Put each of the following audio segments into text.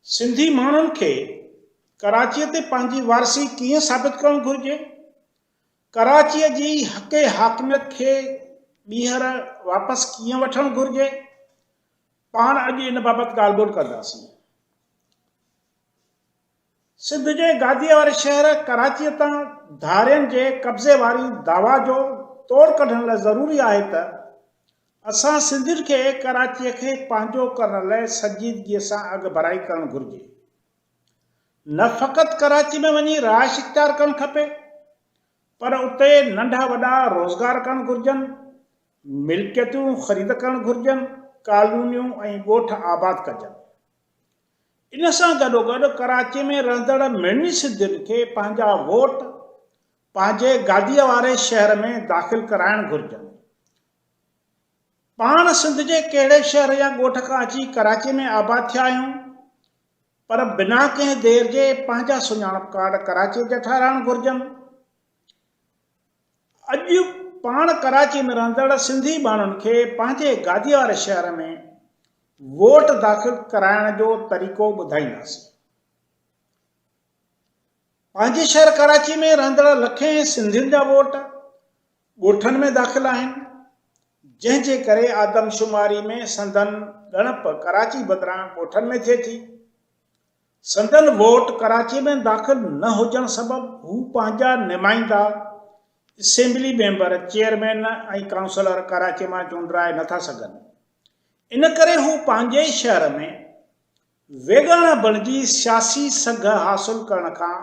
सिंधी माण्हुनि खे कराचीअ ते पंहिंजी वारसी कीअं साबित करणु घुरिजे? कराचीअ जी हक़े हाकिमियत खे ॿीहर वापसि कीअं वठणु घुरिजे? पाण अॼु इन बाबति ॻाल्हि ॿोल कंदासीं। सिंध जे गादीअ वारे शहर कराचीअ तां धारियनि जे कब्ज़े वारी दावा जो तोड़ कढण लाइ ज़रूरी आहे त असां सिंधियुनि खे कराचीअ खे पंहिंजो करण लाइ संजीदगीअ सां अॻु भराई करणु घुरिजे। न फ़क़ति कराची में वञी रहाइश इख्तियार करणु खपे, पर उते नंढा वॾा रोज़गार करणु घुरिजनि, मिल्कियतूं ख़रीद करणु घुरिजनि, कॉलोनियूं ऐं ॻोठ आबाद कजनि। इन सां गॾोगॾु कराची में रहंदड़ मिड़नी सिंधियुनि खे पंहिंजा वोट पंहिंजे गादीअ वारे शहर में दाख़िल कराइणु घुरिजनि। पाण सिंध जे कहिड़े शहर या ॻोठ खां अची कराची में आबाद थिया आहियूं, पर बिना कंहिं देर जे पंहिंजा सुञाणप कार्ड कराची जा ठाराइणु घुरिजनि। अॼु पाण कराची में रहंदड़ सिंधी माण्हुनि खे पंहिंजे गादीअ वारे शहर में वोट दाख़िल कराइण जो तरीक़ो ॿुधाईंदासीं। पंहिंजे शहर कराची में रहंदड़ लखें सिंधियुनि जा वोट ॻोठनि में दाख़िल आहिनि, जंहिंजे करे आदमशुमारी में संदन ॻणप कराची बदिरां ॻोठनि में थिए थी। संदन वोट कराची में दाख़िल न हुजण सबबि हू पंहिंजा नुमाइंदा असेंबली मेंबर, चेयरमैन ऐं काउंसलर कराची मां चूंडाए नथा सघनि। इन करे हू पंहिंजे शहर में वेगाणा बणिजी सियासी सघ हासिल करण खां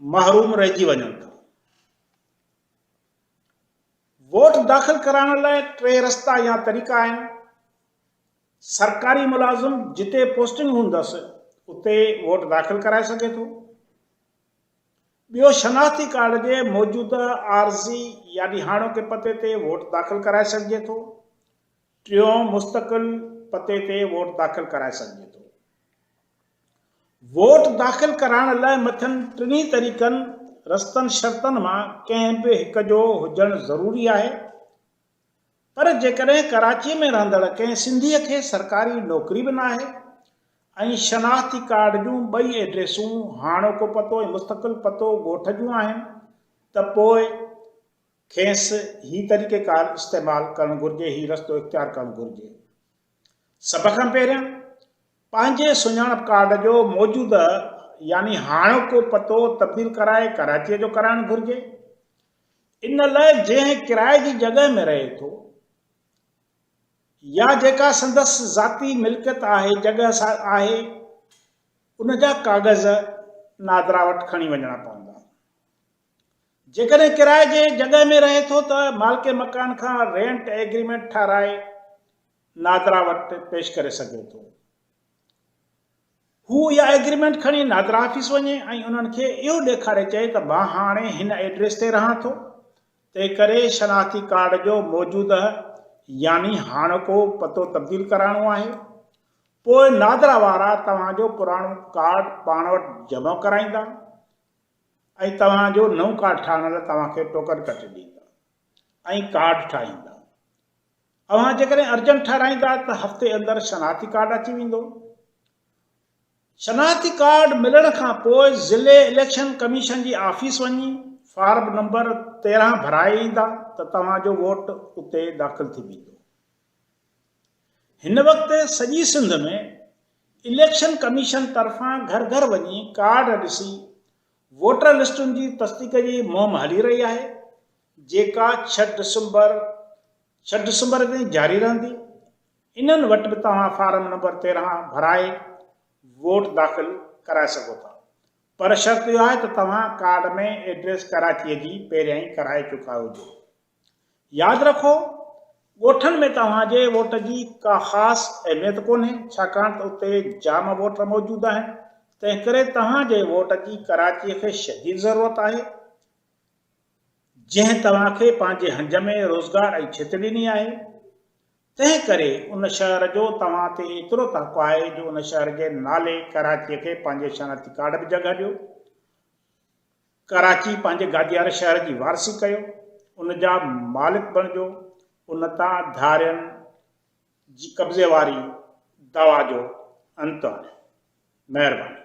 महरूम रहिजी वञनि था। वोट दाख़िल कराइण लाइ 3 रस्ता या तरीक़ा आहिनि। सरकारी मुलाज़िम जिते पोस्टिंग हूंदसि उते वोट दाख़िल कराए सघे थो। ॿियो, शनाख़ती कार्ड जे मौजूदा आर्ज़ी यानी हाणोके पते ते वोट दाख़िल कराए सघिजे थो। टियों, मुस्तक़िल पते ते वोट दाख़िल कराए सघिजे थो। वोट दाख़िल कराइण लाइ मथियनि टिनी तरीक़नि रस्तनि शर्तनि मां कंहिं बि हिक जो हुजणु ज़रूरी आहे। पर जेकॾहिं कराची में रहंदड़ कंहिं सिंधीअ खे सरकारी नौकरी बि न आहे ऐं शनाख़ती कार्ड जूं 2 एड्रेसूं हाणोको पतो ऐं मुस्तक़िल पतो ॻोठ जूं आहिनि, त पोइ खेसि ही तरीक़ेकार इस्तेमालु करणु घुरिजे, ही रस्तो इख्तियार करणु घुरिजे। सभ खां पहिरियों पंहिंजे सुञाणप कार्ड जो मौजूदा यानी हाणोको पतो तब्दील कराए कराचीअ जो कराइणु घुरिजे। इन लाइ जंहिं किराए जी जॻह में रहे थो या जेका संदसि ज़ाती मिल्कियत आहे, जॻह आहे, उन जा काग़ज़ नादरा वटि खणी वञणा पवंदा। जेकॾहिं किराए जे जॻह में रहे थो त मालिक मकान खां रेंट एग्रीमेंट ठाराए नादरा वटि पेश करे सघे थो। हू इहा एग्रीमेंट खणी नादरा ऑफिस वञे ऐं उन्हनि खे इहो ॾेखारे चए त मां हाणे हिन एड्रेस ते रहां थो, तंहिं करे शनाख़ती कार्ड जो मौजूदा यानी हाणोको पतो तब्दील कराइणो आहे। पोइ नादरा वारा तव्हांजो पुराणो कार्ड पाण वटि जमा कराईंदा ऐं तव्हांजो नओं कार्ड ठाहिण लाइ तव्हांखे टोकन कटे ॾींदा ऐं कार्ड ठाहींदा। तव्हां जेकॾहिं अर्जेंट ठाराईंदा त हफ़्ते अंदरि शनाख़ती कार्ड अची वेंदो। शनाख़ती कार्ड मिलण खां पोइ ज़िले इलेक्शन कमीशन जी ऑफिस वञी फार्म नंबर 13 भराए ईंदा त तव्हांजो वोट उते दाख़िल थी वेंदो। हिन वक़्तु सॼी सिंध में इलेक्शन कमीशन तरफ़ां घर घर वञी कार्ड ॾिसी वोटर लिस्टुनि जी तस्दीक जी मुहिम हली रही आहे, जेका 6 डिसंबर ताईं जारी रहंदी। इन्हनि वटि बि तव्हां फार्म नंबर 13 भराए वोट दाख़िल कराए सघो था, पर शर्त इहो आहे त तव्हां कार्ड में एड्रेस कराचीअ जी पहिरियां ई कराए चुका हुजो। यादि रखो, ॻोठनि में तव्हांजे वोट जी का ख़ासि अहमियत कोन्हे, छाकाणि त उते जाम वोटर मौजूदु आहिनि। तंहिं करे तव्हांजे वोट जी कराचीअ खे शदीद ज़रूरत आहे, जंहिं तव्हांखे पंहिंजे हंज में रोज़गार ऐं छित ॾिनी आहे। तंहिं करे उन शहर जो तव्हां ते एतिरो तहक़ो आहे जो उन शहर जे नाले कराचीअ खे पंहिंजे शनाख़ती कार्ड में जॻह ॾियो। कराची पंहिंजे गादीअ वारे शहर जी वारसी कयो, उन जा मालिक बणिजो। उन तां धारियनि जी कब्ज़े वारी दावा जो अंत आहे। महिरबानी।